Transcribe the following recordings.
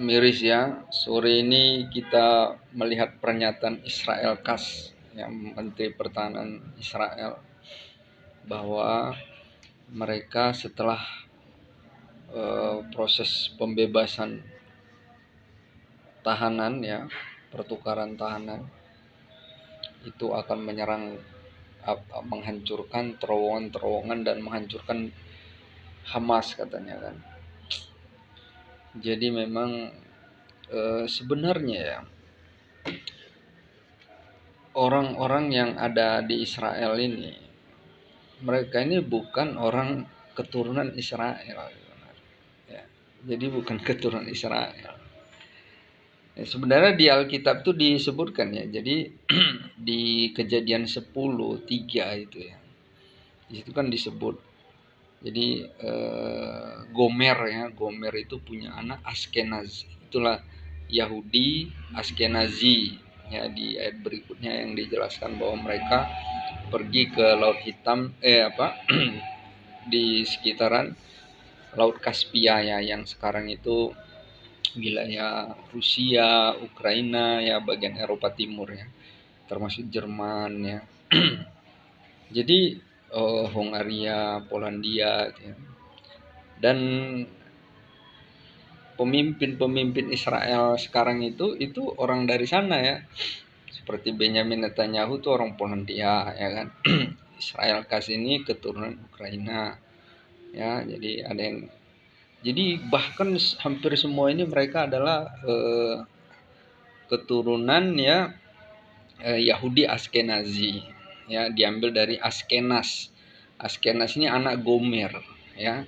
Miris ya, sore ini kita melihat pernyataan Israel Katz, yang Menteri Pertahanan Israel, bahwa mereka setelah proses pembebasan tahanan ya, pertukaran tahanan, itu akan menyerang, menghancurkan terowongan-terowongan dan menghancurkan Hamas katanya kan. Jadi memang sebenarnya ya, orang-orang yang ada di Israel ini, mereka ini bukan orang keturunan Israel, ya. Jadi bukan keturunan Israel. Ya, sebenarnya di Alkitab itu disebutkan ya. Jadi di Kejadian 10:3 itu ya. Di situ kan disebut. Jadi Gomer ya, Gomer itu punya anak Askenaz. Itulah Yahudi Askenazi. Ya, di ayat berikutnya yang dijelaskan bahwa mereka pergi ke Laut Hitam di sekitaran Laut Kaspia ya, yang sekarang itu wilayah Rusia, Ukraina ya, bagian Eropa Timur ya, termasuk Jerman ya. Jadi Hongaria, Polandia ya. Dan pemimpin-pemimpin Israel sekarang itu orang dari sana ya. Seperti Benjamin Netanyahu itu orang Polandia ya kan. Israel Katz ini keturunan Ukraina ya. Jadi bahkan hampir semua ini mereka adalah keturunan ya Yahudi Askenazi ya, diambil dari Askenaz. Askenaz ini anak Gomer ya.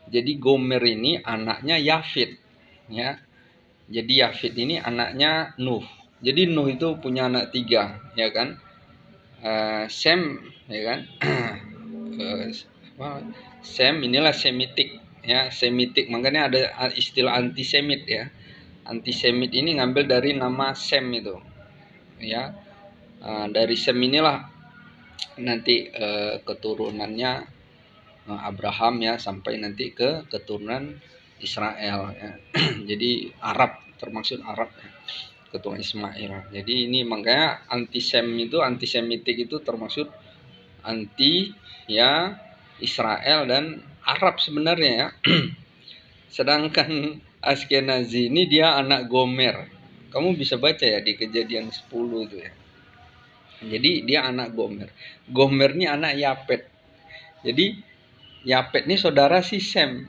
Jadi Gomer ini anaknya Yafid ya. Jadi Yafid ini anaknya Nuh. Jadi Nuh itu punya anak 3 ya kan. Sem ya kan. Sem inilah Semitik ya, Semitik. Makanya ada istilah antisemit ya. Antisemit ini ngambil dari nama Sem itu ya. Dari Sem inilah nanti keturunannya Abraham ya, sampai nanti ke keturunan Israel ya. Jadi Arab, termasuk Arab ya, keturunan Ismail. Jadi ini makanya antisemitik itu termasuk anti ya Israel dan Arab sebenarnya ya. Sedangkan Askenazi ini dia anak Gomer. Kamu bisa baca ya di Kejadian 10 itu ya. Jadi dia anak Gomer. Gomer ini anak Yapet. Jadi Yapet ini saudara si Sem,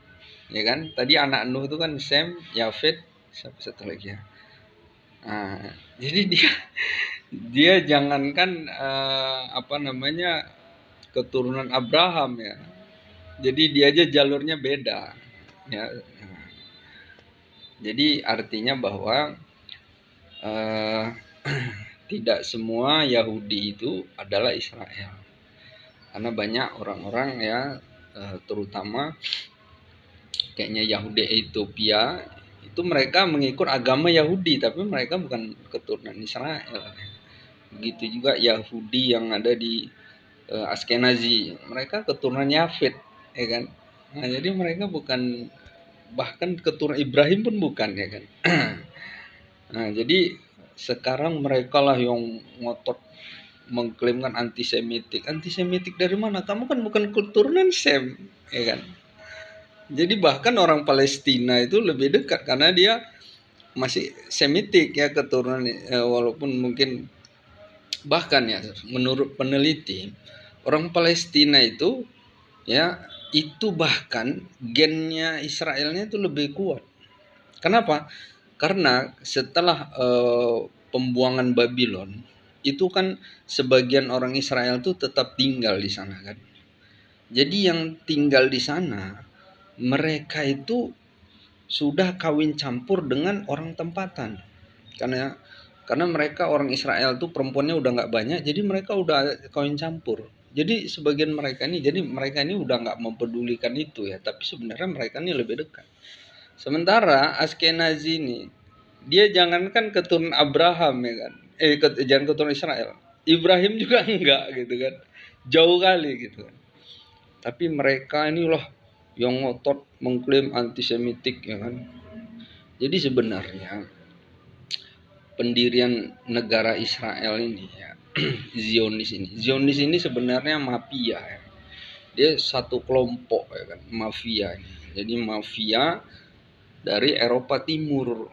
ya kan? Tadi anak Nuh itu kan Sem, Yafet, siapa satu lagi ya? Jadi dia jangankan keturunan Abraham ya. Jadi dia aja jalurnya beda, ya. Jadi artinya bahwa tidak semua Yahudi itu adalah Israel, karena banyak orang-orang ya, terutama kayaknya Yahudi Ethiopia itu mereka mengikut agama Yahudi tapi mereka bukan keturunan Israel. Begitu juga Yahudi yang ada di Askenazi, mereka keturunan Yafet ya kan. Nah, jadi mereka bukan, bahkan keturunan Ibrahim pun bukan ya kan. Nah, jadi sekarang mereka lah yang ngotot mengklaimkan antisemitik. Antisemitik dari mana? Kamu kan bukan keturunan Sem, ya kan? Jadi bahkan orang Palestina itu lebih dekat karena dia masih Semitik ya keturunan, walaupun mungkin bahkan ya menurut peneliti orang Palestina itu ya, itu bahkan gennya Israelnya itu lebih kuat. Kenapa? Karena setelah pembuangan Babylon itu kan sebagian orang Israel tuh tetap tinggal di sana kan. Jadi yang tinggal di sana mereka itu sudah kawin campur dengan orang tempatan. Karena mereka orang Israel tuh perempuannya udah nggak banyak, jadi mereka udah kawin campur. Jadi sebagian mereka ini udah nggak mempedulikan itu ya, tapi sebenarnya mereka ini lebih dekat. Sementara Askenazi ini, dia jangankan keturunan Abraham ya kan, jangan keturunan Israel, Ibrahim juga enggak gitu kan, jauh kali gitu kan. Tapi mereka inilah yang ngotot mengklaim antisemitik ya kan. Jadi sebenarnya pendirian negara Israel ini ya, Zionis ini sebenarnya mafia ya. Dia satu kelompok ya kan, mafia ini. Jadi mafia dari Eropa Timur.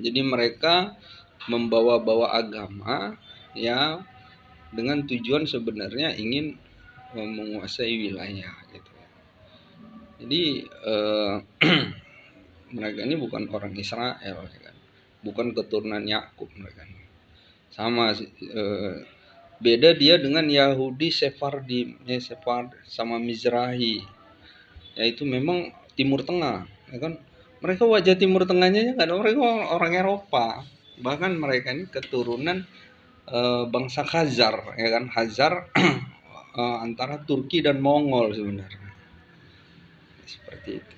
Jadi mereka membawa-bawa agama ya dengan tujuan sebenarnya ingin menguasai wilayah gitu. Jadi mereka ini bukan orang Israel ya kan. Bukan keturunan Yakub mereka. Sama beda dia dengan Yahudi Sephardi, Sephard sama Mizrahi. Yaitu memang Timur Tengah, ya kan? Mereka wajah Timur Tengahnya ya kan, mereka orang Eropa. Bahkan mereka ini keturunan bangsa Khazar, ya kan? Khazar antara Turki dan Mongol sebenarnya. Seperti itu.